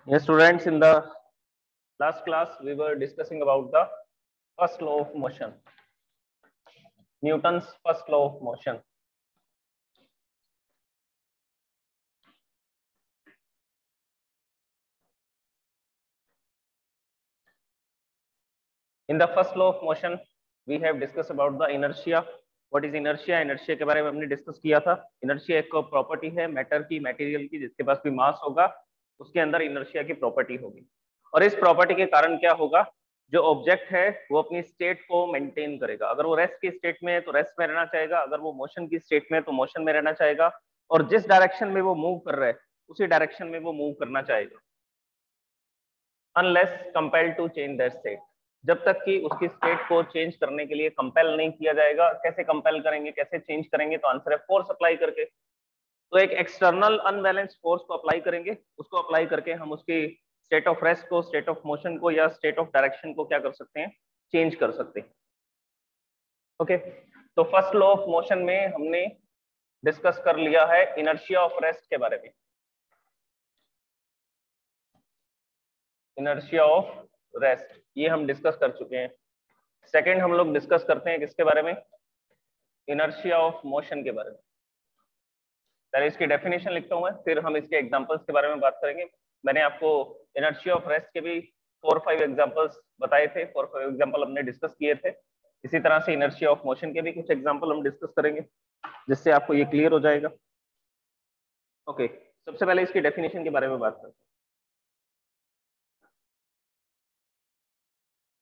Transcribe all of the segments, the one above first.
Yes, students, in the last class, we were discussing about the first law of motion, Newton's first law of motion. In the first law of motion, we have discussed about the inertia. What is inertia? Inertia के बारे में हमने discuss किया था. Inertia एक property है matter की, material की, जिसके पास भी मास होगा उसके अंदर इनर्शिया की प्रॉपर्टी होगी. और इस प्रॉपर्टी के कारण क्या होगा, जो ऑब्जेक्ट है वो अपनी स्टेट को मेंटेन करेगा. अगर वो रेस्ट की स्टेट में है तो रेस्ट में रहना चाहेगा, अगर वो मोशन की स्टेट में है तो मोशन में रहना चाहेगा, और जिस डायरेक्शन में वो मूव कर रहा है उसी डायरेक्शन में वो मूव करना चाहेगा, unless compelled to change that state. जब तक कि उसकी स्टेट को चेंज करने के लिए कंपेल नहीं किया जाएगा. कैसे कंपेल करेंगे, कैसे चेंज करेंगे, तो आंसर है फोर्स अप्लाई करके. तो एक एक्सटर्नल अनबैलेंस्ड फोर्स को अप्लाई करेंगे, उसको अप्लाई करके हम उसकी स्टेट ऑफ रेस्ट को, स्टेट ऑफ मोशन को या स्टेट ऑफ डायरेक्शन को क्या कर सकते हैं, चेंज कर सकते हैं. ओके, तो फर्स्ट लॉ ऑफ मोशन में हमने डिस्कस कर लिया है इनर्शिया ऑफ रेस्ट के बारे में. इनर्शिया ऑफ रेस्ट ये हम डिस्कस कर चुके हैं. सेकंड हम लोग डिस्कस करते हैं किसके बारे में, इनर्शिया ऑफ मोशन के बारे में. पहले इसकी डेफिनेशन लिखता हूं मैं, फिर हम इसके एग्जांपल्स के बारे में बात करेंगे. मैंने आपको इनर्शिया ऑफ रेस्ट के भी 4-5 एग्जांपल्स बताए थे, 4-5 एग्जांपल हमने डिस्कस किए थे. इसी तरह से इनर्शिया ऑफ मोशन के भी कुछ एग्जांपल हम डिस्कस करेंगे, जिससे आपको ये क्लियर हो जाएगा. ओके, सबसे पहले इसकी डेफिनेशन के बारे में बात करते हैं.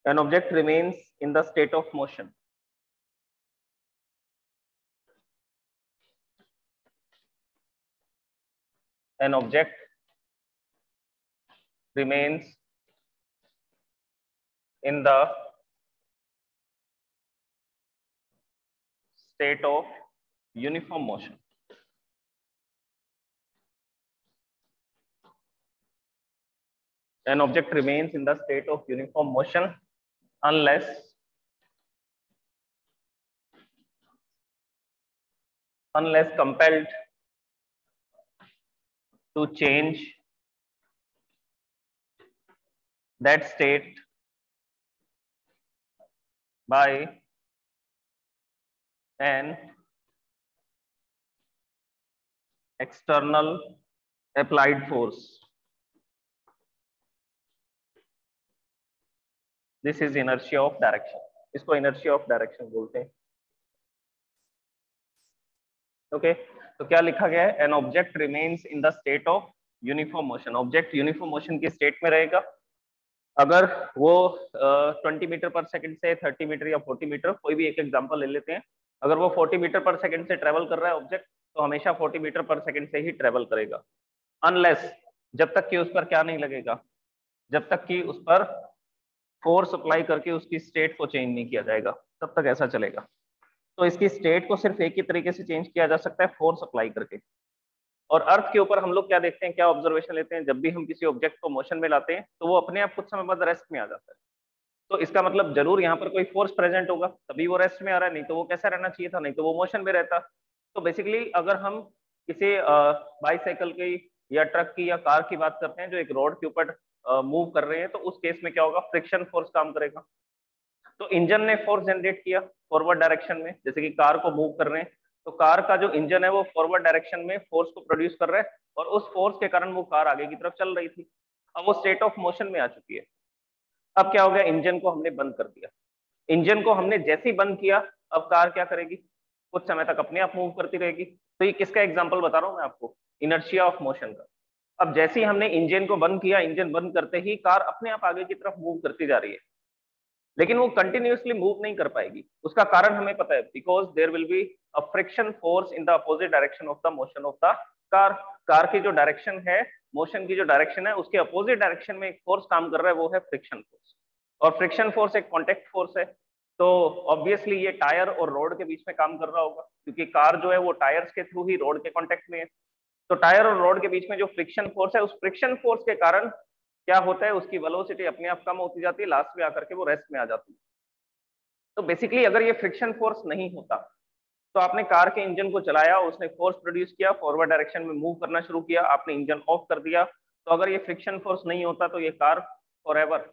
An object remains in the state of motion. An object remains in the state of uniform motion. An object remains in the state of uniform motion unless compelled to change that state by an external applied force. This is inertia of direction. इसको inertia of direction बोलते हैं. Okay, तो क्या लिखा गया है, an object remains in the state of uniform motion. Object uniform motion की state में रहेगा अगर वो 20 मीटर पर सेकंड से 30 मीटर या 40 मीटर, कोई भी एक एग्जांपल ले लेते हैं. अगर वो 40 मीटर पर सेकंड से ट्रेवल कर रहा है ऑब्जेक्ट, तो हमेशा 40 मीटर पर सेकंड से ही ट्रेवल करेगा. अनलेस, जब तक कि उस पर क्या नहीं लगेगा, जब तक कि उस पर फोर्स अप्लाई करके उसकी स्टेट को चेंज नहीं किया जाएगा, तब तक ऐसा चलेगा. तो इसकी स्टेट को सिर्फ एक ही तरीके से चेंज किया जा सकता है, फोर्स अप्लाई करके. और अर्थ के ऊपर हम लोग क्या देखते हैं, क्या ऑब्जर्वेशन लेते हैं, जब भी हम किसी ऑब्जेक्ट को मोशन में लाते हैं तो वो अपने आप कुछ समय बाद रेस्ट में आ जाता है. तो इसका मतलब जरूर यहाँ पर कोई फोर्स प्रेजेंट होगा, तभी वो रेस्ट में आ रहा है, नहीं तो वो कैसा रहना चाहिए था, नहीं तो वो मोशन में रहता. तो बेसिकली अगर हम किसी बाईसाइकिल की या ट्रक की या कार की बात करते हैं जो एक रोड के ऊपर मूव कर रहे हैं, तो उस केस में क्या होगा, फ्रिक्शन फोर्स काम करेगा. तो इंजन ने फोर्स जनरेट किया फॉरवर्ड डायरेक्शन में, जैसे कि कार को मूव कर रहे हैं, तो कार का जो इंजन है वो फॉरवर्ड डायरेक्शन में फोर्स को प्रोड्यूस कर रहा है, और उस फोर्स के कारण वो कार आगे की तरफ चल रही थी. अब वो स्टेट ऑफ मोशन में आ चुकी है. अब क्या हो गया, इंजन को हमने बंद कर दिया. इंजन को हमने जैसे ही बंद किया, अब कार क्या करेगी, कुछ समय तक अपने आप मूव करती रहेगी. तो ये किसका एग्जाम्पल बता रहा हूं मैं आपको, इनर्शिया ऑफ मोशन का. अब जैसे ही हमने इंजन को बंद किया, इंजन बंद करते ही कार अपने आप आगे की तरफ मूव करती जा रही है, लेकिन वो कंटिन्यूअसली मूव नहीं कर पाएगी. उसका कारण हमें पता है, because there will be a friction force in the opposite direction of the motion of the car. Car की जो डायरेक्शन है, मोशन की जो डायरेक्शन है, उसके अपोजिट डायरेक्शन में एक फोर्स काम कर रहा है, वो है फ्रिक्शन फोर्स. और फ्रिक्शन फोर्स एक कॉन्टेक्ट फोर्स है. तो ऑब्वियसली ये टायर और रोड के बीच में काम कर रहा होगा, क्योंकि कार जो है वो टायर्स के थ्रू ही रोड के कॉन्टेक्ट में है. तो टायर और रोड के बीच में जो फ्रिक्शन फोर्स है, उस फ्रिक्शन फोर्स के कारण क्या होता है, उसकी वेलोसिटी अपने आप कम होती जाती है, लास्ट में आकर के वो रेस्ट में आ जाती है. तो बेसिकली अगर ये फ्रिक्शन फोर्स नहीं होता, तो आपने कार के इंजन को चलाया, उसने फोर्स प्रोड्यूस किया, फॉरवर्ड डायरेक्शन में मूव करना शुरू किया, आपने इंजन ऑफ कर दिया, तो अगर ये फ्रिक्शन फोर्स नहीं होता तो ये कार फॉरएवर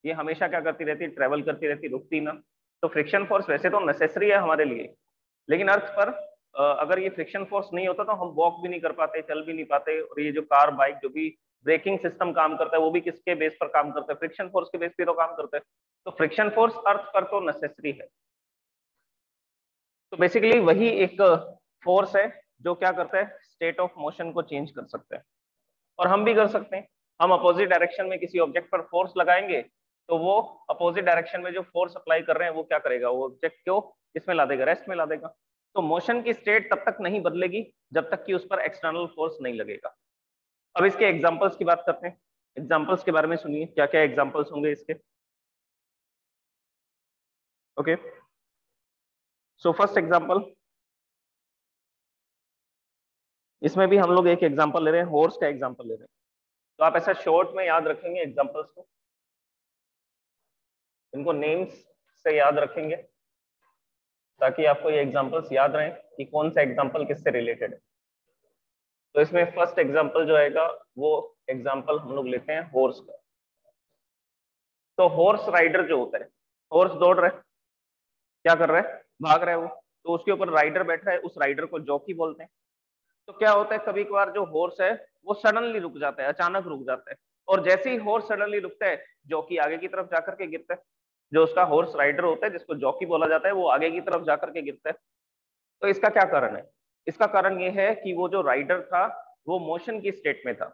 ये हमेशा क्या करती रहती, ट्रेवल करती रहती, रुकती ना। तो फ्रिक्शन फोर्स वैसे तो नेसेसरी है हमारे लिए, लेकिन अर्थ पर अगर ये फ्रिक्शन फोर्स नहीं होता तो हम वॉक भी नहीं कर पाते, चल भी नहीं पाते। और ये जो कार बाइक जो भी ब्रेकिंग सिस्टम काम करता है वो भी किसके बेस पर काम करता है, फ्रिक्शन फोर्स के बेस पे तो काम करता है। तो फ्रिक्शन फोर्स अर्थ पर तो नेसेसरी है। तो बेसिकली वही एक फोर्स है जो क्या करता है, स्टेट ऑफ मोशन को चेंज कर सकता है। और हम भी कर सकते हैं, हम अपोजिट डायरेक्शन में किसी ऑब्जेक्ट पर फोर्स लगाएंगे तो वो अपोजिट डायरेक्शन में जो फोर्स अप्लाई कर रहे हैं वो क्या करेगा, वो ऑब्जेक्ट को इसमें ला देगा, रेस्ट में ला देगा। तो मोशन की स्टेट तब तक नहीं बदलेगी जब तक कि उस पर एक्सटर्नल फोर्स नहीं लगेगा। अब इसके एग्जांपल्स की बात करते हैं। एग्जांपल्स के बारे में सुनिए, क्या क्या एग्जांपल्स होंगे इसके। ओके, सो फर्स्ट एग्जांपल, इसमें भी हम लोग एक एग्जांपल ले रहे हैं, हॉर्स का एग्जांपल ले रहे हैं। तो आप ऐसा शॉर्ट में याद रखेंगे एग्जांपल्स को, इनको नेम्स से याद रखेंगे ताकि आपको ये एग्जांपल्स याद रहें कि कौन सा एग्जांपल किससे रिलेटेड है। तो इसमें फर्स्ट एग्जांपल जो आएगा वो एग्जांपल हम लोग लेते हैं हॉर्स का। तो हॉर्स राइडर जो होता है, हॉर्स दौड़ रहा है, क्या कर रहा है, भाग रहा है वो, तो उसके ऊपर राइडर बैठा है, उस राइडर को जॉकी बोलते हैं। तो क्या होता है, कभी कभार जो हॉर्स है वो सडनली रुक जाता है, अचानक रुक जाता है। और जैसे ही हॉर्स सडनली रुकता है जॉकी आगे की तरफ जाकर के गिरता है। जो उसका हॉर्स राइडर होता है जिसको जॉकी बोला जाता है वो आगे की तरफ जाकर के गिरता है। तो इसका क्या कारण है, इसका कारण ये है कि वो जो राइडर था वो मोशन की स्टेट में था।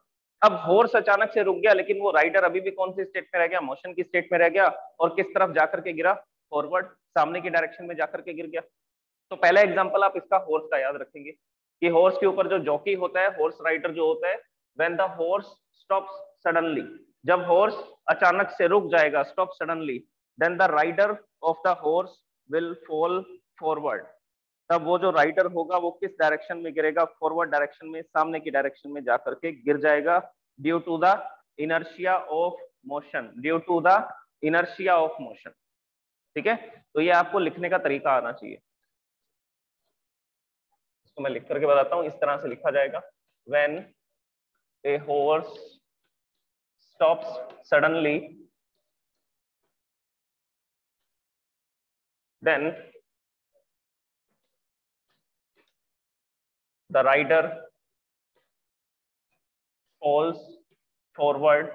अब हॉर्स अचानक से रुक गया लेकिन वो राइडर अभी भी कौन सी स्टेट में रह गया, मोशन की स्टेट में रह गया। और किस तरफ जाकर के गिरा, फॉरवर्ड, सामने की डायरेक्शन में जाकर के गिर गया। तो पहला एग्जांपल आप इसका हॉर्स का याद रखेंगे कि हॉर्स के ऊपर जो जॉकी होता है, हॉर्स राइडर जो होता है, when the horse stops suddenly, जब हॉर्स अचानक से रुक जाएगा, stop suddenly, then the rider of the horse will fall forward. तब वो जो राइडर होगा वो किस डायरेक्शन में गिरेगा, फॉरवर्ड डायरेक्शन में, सामने की डायरेक्शन में जाकर के गिर जाएगा, due to the inertia of motion, due to the inertia of motion. ठीक है, तो ये आपको लिखने का तरीका आना चाहिए। इसको मैं लिख करके बताता हूं, इस तरह से लिखा जाएगा, when a horse stops suddenly then the rider falls forward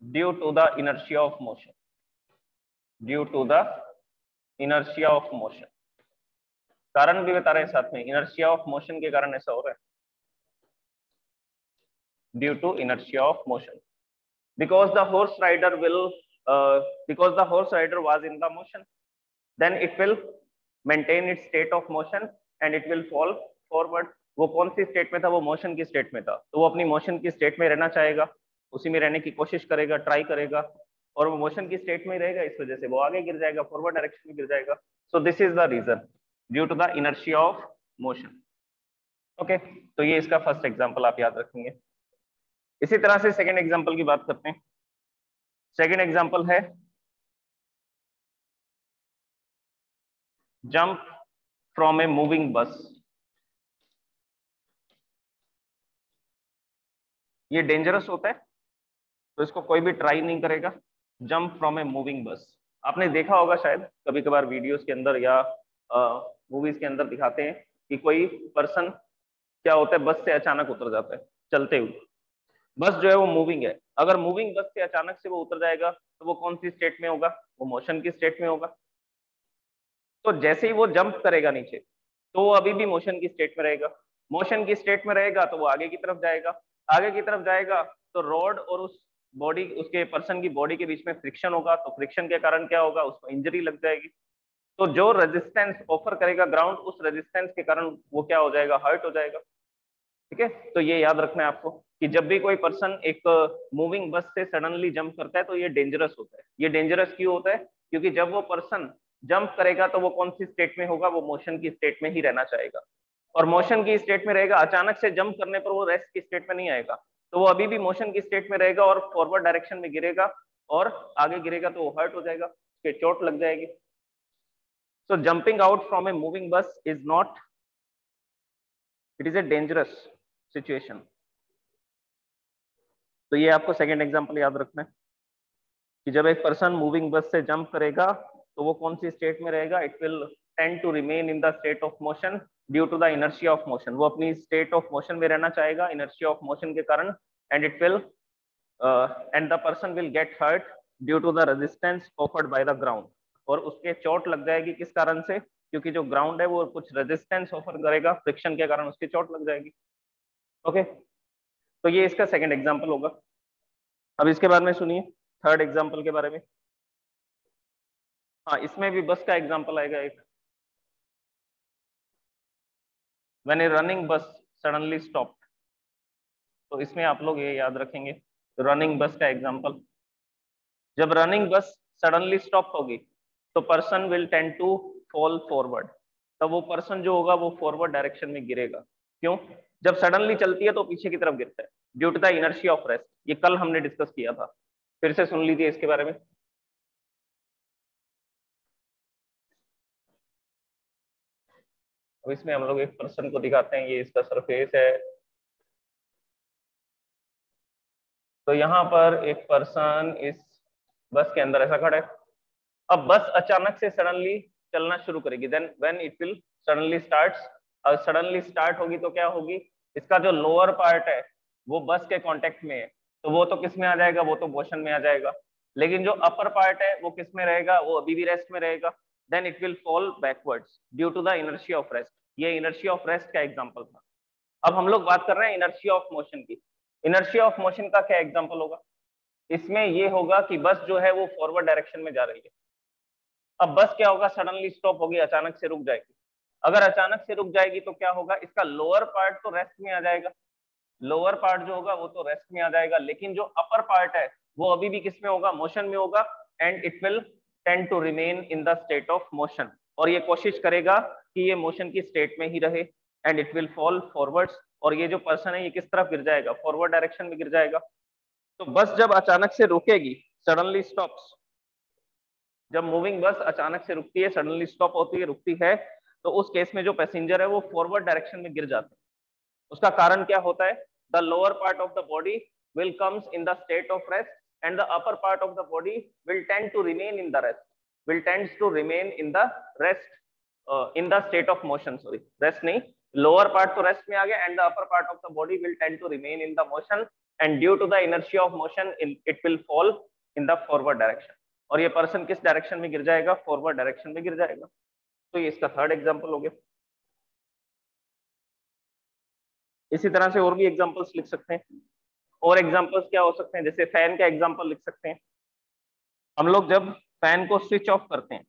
due to the inertia of motion, due to the inertia of motion। कारण भी बता रहे हैं साथ में, इनर्शिया ऑफ मोशन के कारण ऐसा हो रहा है, due to inertia of motion, because the horse rider will because the horse rider was in the motion, then it will maintain its state of motion and it will fall forward। वो कौन सी state में था, वो motion की state में था, तो वो अपनी मोशन की स्टेट में रहना चाहेगा, उसी में रहने की कोशिश करेगा, ट्राई करेगा, और वो मोशन की स्टेट में रहेगा, इस वजह से वो आगे गिर जाएगा, फॉरवर्ड डायरेक्शन में गिर जाएगा। So this is the reason, due to the inertia of motion. Okay, तो ये इसका फर्स्ट एग्जांपल आप याद रखेंगे। इसी तरह से सेकंड एग्जांपल की बात करते हैं। सेकंड एग्जांपल है जंप फ्रॉम ए मूविंग बस। ये डेंजरस होता है तो इसको कोई भी ट्राई नहीं करेगा, जंप फ्रॉम ए मूविंग बस। आपने देखा होगा शायद कभी कभार वीडियोस के अंदर या मूवीज के अंदर दिखाते हैं कि कोई पर्सन क्या होता है, बस से अचानक उतर जाता है चलते हुए। बस जो है वो मूविंग है, अगर मूविंग बस से अचानक से वो उतर जाएगा तो वो कौन सी स्टेट में होगा, वो मोशन की स्टेट में होगा। तो जैसे ही वो जंप करेगा नीचे तो वो अभी भी मोशन की स्टेट में रहेगा, मोशन की स्टेट में रहेगा तो वो आगे की तरफ जाएगा, आगे की तरफ जाएगा तो रोड और उस बॉडी, उसके पर्सन की बॉडी के बीच में फ्रिक्शन होगा, तो फ्रिक्शन के कारण क्या होगा, उसको इंजरी लग जाएगी। तो जो रेजिस्टेंस ऑफर करेगा ग्राउंड, उस रेजिस्टेंस के कारण वो क्या हो जाएगा, हर्ट हो जाएगा। ठीक है, तो ये याद रखना है आपको कि जब भी कोई पर्सन एक मूविंग बस से सडनली जंप करता है तो ये डेंजरस होता है। ये डेंजरस क्यों होता है, क्योंकि जब वो पर्सन जंप करेगा तो वो कौन सी स्टेट में होगा, वो मोशन की स्टेट में ही रहना चाहेगा, और मोशन की स्टेट में रहेगा। अचानक से जंप करने पर वो रेस्ट की स्टेट में नहीं आएगा, तो वो अभी भी मोशन की स्टेट में रहेगा और फॉरवर्ड डायरेक्शन में गिरेगा, और आगे गिरेगा तो वो हर्ट हो जाएगा, उसके चोट लग जाएगी। So jumping out from a moving bus is not, it is a dangerous, situation. तो ये आपको सेकंड एग्जांपल याद रखना है कि जब एक पर्सन मूविंग बस से जंप करेगा तो वो कौन सी स्टेट में रहेगा, it will tend to remain in the state of motion due to the inertia of motion. वो अपनी स्टेट ऑफ मोशन में रहना चाहेगा इनर्शिया ऑफ मोशन के कारण, and it will and the person will get hurt due to the resistance offered by the ground. और उसके चोट लग जाएगी किस कारण से, क्योंकि जो ग्राउंड है वो कुछ रेजिस्टेंस ऑफर करेगा, फ्रिक्शन के कारण उसकी चोट लग जाएगी। ओके, तो ये इसका सेकंड एग्जांपल होगा। अब इसके बाद में सुनिए थर्ड एग्जांपल के बारे में। हाँ, इसमें भी बस का एग्जांपल आएगा एक। व्हेन ए रनिंग बस सडनली स्टॉप, तो इसमें आप लोग ये याद रखेंगे रनिंग बस का एग्जांपल। जब रनिंग बस सडनली स्टॉप होगी तो person will tend to fall forward. तब वो पर्सन जो होगा वो फॉरवर्ड डायरेक्शन में गिरेगा। क्यों? जब सडनली चलती है तो पीछे की तरफ गिरता है due to the inertia of rest. ये कल हमने डिस्कस किया था, फिर से सुन लीजिए इसके बारे में। अब इसमें हम लोग एक पर्सन को दिखाते हैं, ये इसका सरफेस है। तो यहाँ पर एक पर्सन इस बस के अंदर ऐसा खड़ा है। अब बस अचानक से सडनली चलना शुरू करेगी, then when it will suddenly starts. अब सडनली स्टार्ट होगी तो क्या होगी, इसका जो लोअर पार्ट है वो बस के कांटेक्ट में है, तो वो तो किस में आ जाएगा, वो तो मोशन में आ जाएगा। लेकिन जो अपर पार्ट है वो किस में रहेगा, वो अभी भी रेस्ट में रहेगा। Then it will fall backwards due to the inertia of rest. ये इनर्शिया ऑफ रेस्ट का एग्जांपल था। अब हम लोग बात कर रहे हैं इनर्शिया ऑफ मोशन की। इनर्शिया ऑफ मोशन का क्या एग्जांपल होगा, इसमें ये होगा कि बस जो है वो फॉरवर्ड डायरेक्शन में जा रही है। अब बस क्या होगा, सडनली स्टॉप होगी, अचानक से रुक जाएगी। अगर अचानक से रुक जाएगी तो क्या होगा, इसका लोअर पार्ट तो रेस्ट में आ जाएगा। लोअर पार्ट जो होगा वो तो रेस्ट में आ जाएगा, लेकिन जो अपर पार्ट है वो अभी भी किस में होगा, मोशन में होगा। And it will tend to remain in the state of motion. और ये कोशिश करेगा कि ये मोशन की स्टेट में ही रहे। And it will fall forwards. और ये जो पर्सन है ये किस तरफ गिर जाएगा, फॉरवर्ड डायरेक्शन में गिर जाएगा। तो बस जब अचानक से रुकेगी, सडनली स्टॉप्स, जब मूविंग बस अचानक से रुकती है, सडनली स्टॉप होती है, रुकती है, तो उस केस में जो पैसेंजर है वो फॉरवर्ड डायरेक्शन में गिर जाते हैं। उसका कारण क्या होता है, the lower part of the body will comes in the state of rest and the upper part of the body will tend to remain in the rest, will tends to remain in the rest in the state of motion. Sorry, rest नहीं, lower part तो rest में आ गया, and the upper part of the body will tend to remain in the motion, and due to the inertia of motion it will fall in the forward direction. और ये person किस direction में गिर जाएगा, forward direction में गिर जाएगा। तो ये इसका थर्ड एग्जांपल हो गया। इसी तरह से और भी एग्जांपल्स लिख सकते हैं। और एग्जांपल्स क्या हो सकते हैं, जैसे फैन का एग्जांपल लिख सकते हैं। हम लोग जब फैन को स्विच ऑफ करते हैं,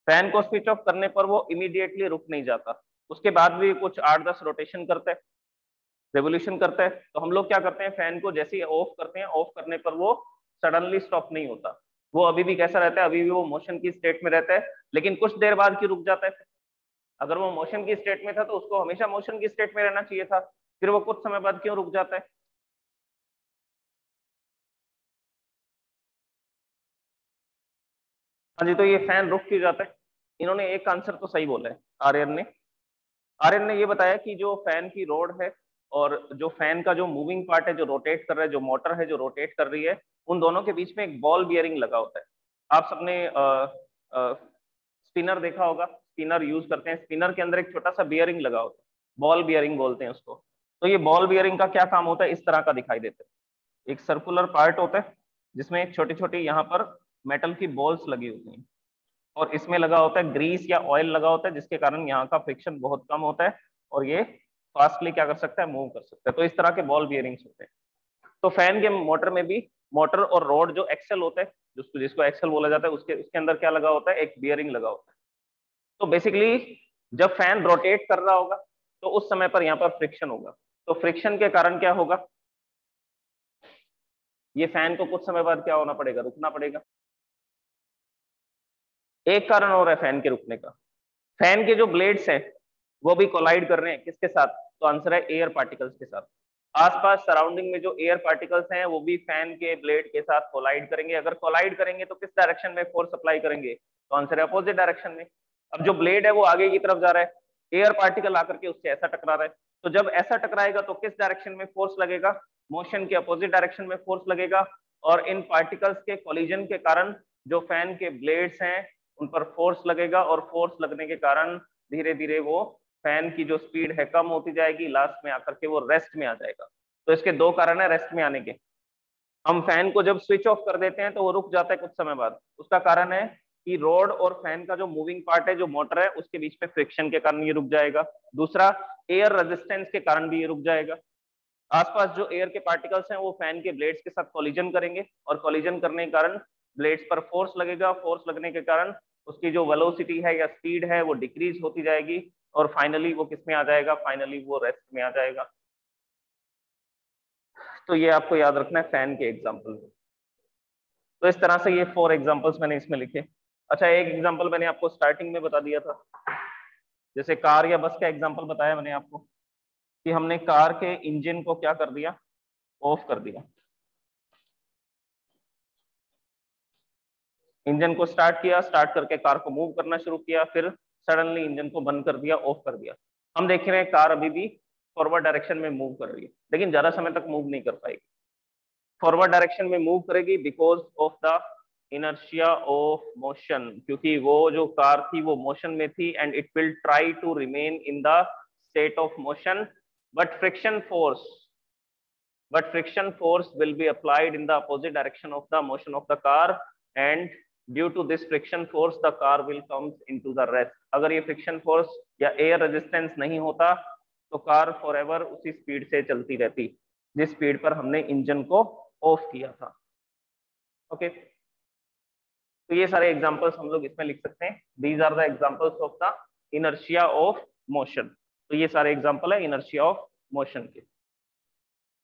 फैन को स्विच ऑफ करने पर वो इमीडिएटली रुक नहीं जाता, उसके बाद भी कुछ 8-10 रोटेशन करता है, रेवोल्यूशन करता है। तो हम लोग क्या करते हैं, फैन को जैसे ही ऑफ करते हैं, ऑफ करने पर वो सडनली स्टॉप नहीं होता, वो अभी भी कैसा रहता है, अभी भी वो मोशन की स्टेट में रहता है, लेकिन कुछ देर बाद क्यों रुक जाता है। अगर वो मोशन की स्टेट में था तो उसको हमेशा मोशन की स्टेट में रहना चाहिए था, फिर वो कुछ समय बाद क्यों रुक जाता है। हाँ जी, तो ये फैन रुक क्यों जाता है, इन्होंने एक आंसर तो सही बोला है आर्यन ने ये बताया कि जो फैन की रोड है और जो फैन का जो मूविंग पार्ट है, जो रोटेट कर रहा है, जो मोटर है जो रोटेट कर रही है, उन दोनों के बीच में एक बॉल बियरिंग लगा होता है। आप सबने स्पिनर देखा होगा, स्पिनर यूज करते हैं, स्पिनर के अंदर एक छोटा सा बियरिंग लगा होता है, बॉल बियरिंग बोलते हैं उसको। तो ये बॉल बियरिंग का क्या काम होता है, इस तरह का दिखाई देता है। एक सर्कुलर पार्ट होता है जिसमें छोटी छोटी यहाँ पर मेटल की बॉल्स लगी होती हैं, और इसमें लगा होता है ग्रीस या ऑयल लगा होता है, जिसके कारण यहाँ का फ्रिक्शन बहुत कम होता है और ये फास्टली क्या कर सकता है, मूव कर सकता है। तो इस तरह के बॉल बियरिंग्स होते हैं। तो फैन के मोटर में भी मोटर और रोड जो एक्सेल होता है, जिसको एक्सेल बोला जाता है, उसके अंदर क्या लगा होता है, एक बियरिंग लगा होता है। तो बेसिकली जब फैन रोटेट कर रहा होगा तो उस समय पर यहाँ पर फ्रिक्शन होगा। तो फ्रिक्शन के कारण क्या होगा, ये फैन को कुछ समय बाद क्या होना पड़ेगा, रुकना पड़ेगा। एक कारण और है फैन के रुकने का, फैन के जो ब्लेड्स हैं वो भी कोलाइड कर रहे हैं किसके साथ, तो आंसर है एयर पार्टिकल्स के साथ। आसपास सराउंडिंग में जो एयर पार्टिकल्स हैं वो भी फैन के ब्लेड के साथ कोलाइड करेंगे। अगर कोलाइड करेंगे तो किस डायरेक्शन में फोर्स अप्लाई करेंगे, तो आंसर है अपोजिट डायरेक्शन में। अब जो ब्लेड है वो आगे की तरफ जा रहा है, एयर पार्टिकल आकर के उससे ऐसा टकरा रहा है, तो जब ऐसा टकराएगा तो किस डायरेक्शन में फोर्स लगेगा, मोशन के अपोजिट डायरेक्शन में फोर्स लगेगा, और इन पार्टिकल्स के कोलिजन के कारण जो फैन के ब्लेड्स हैं उन पर फोर्स लगेगा, और फोर्स लगने के कारण धीरे धीरे वो फैन की जो स्पीड है कम होती जाएगी, लास्ट में आकर के वो रेस्ट में आ जाएगा। तो इसके दो कारण है रेस्ट में आने के। हम फैन को जब स्विच ऑफ कर देते हैं तो वो रुक जाता है कुछ समय बाद, उसका कारण है कि रोड और फैन का जो मूविंग पार्ट है, जो मोटर है, उसके बीच में फ्रिक्शन के कारण ये रुक जाएगा। दूसरा, एयर रेजिस्टेंस के कारण भी ये रुक जाएगा। आसपास जो एयर के पार्टिकल्स हैं वो फैन के ब्लेड्स के साथ कोलिजन करेंगे, और कोलिजन करने के कारण ब्लेड्स पर फोर्स लगेगा, फोर्स लगने के कारण उसकी जो वेलोसिटी है या स्पीड है वो डिक्रीज होती जाएगी, और फाइनली वो किस में आ जाएगा, फाइनली वो रेस्ट में आ जाएगा। तो ये आपको याद रखना है फैन के एग्जाम्पल। तो इस तरह से ये 4 एग्जाम्पल्स मैंने इसमें लिखे। अच्छा, एक एग्जाम्पल मैंने आपको स्टार्टिंग में बता दिया था, जैसे कार या बस का एग्जाम्पल बताया मैंने आपको कि हमने कार के इंजन को क्या कर दिया, ऑफ कर दिया। इंजन को स्टार्ट किया, स्टार्ट करके कार को मूव करना शुरू किया, फिर सडनली इंजन को बंद कर दिया, ऑफ कर दिया। हम देख रहे हैं कार अभी भी फॉरवर्ड डायरेक्शन में मूव कर रही है, लेकिन ज्यादा समय तक मूव नहीं कर पाएगी। फॉरवर्ड डायरेक्शन में मूव करेगी because of the inertia of motion, क्योंकि वो जो कार थी वो मोशन में थी, and it will try to remain in the state of motion, but friction force will be applied in the opposite direction of the motion of the car, and due to this friction force the car will come into the rest. अगर ये friction force या air resistance नहीं होता तो car forever उसी speed से चलती रहती जिस स्पीड पर हमने इंजन को ऑफ किया था। ओके, तो ये सारे एग्जांपल्स हम लोग इसमें लिख सकते हैं। These are the examples of the inertia of motion. तो ये सारे एग्जांपल है इनर्शिया ऑफ मोशन के।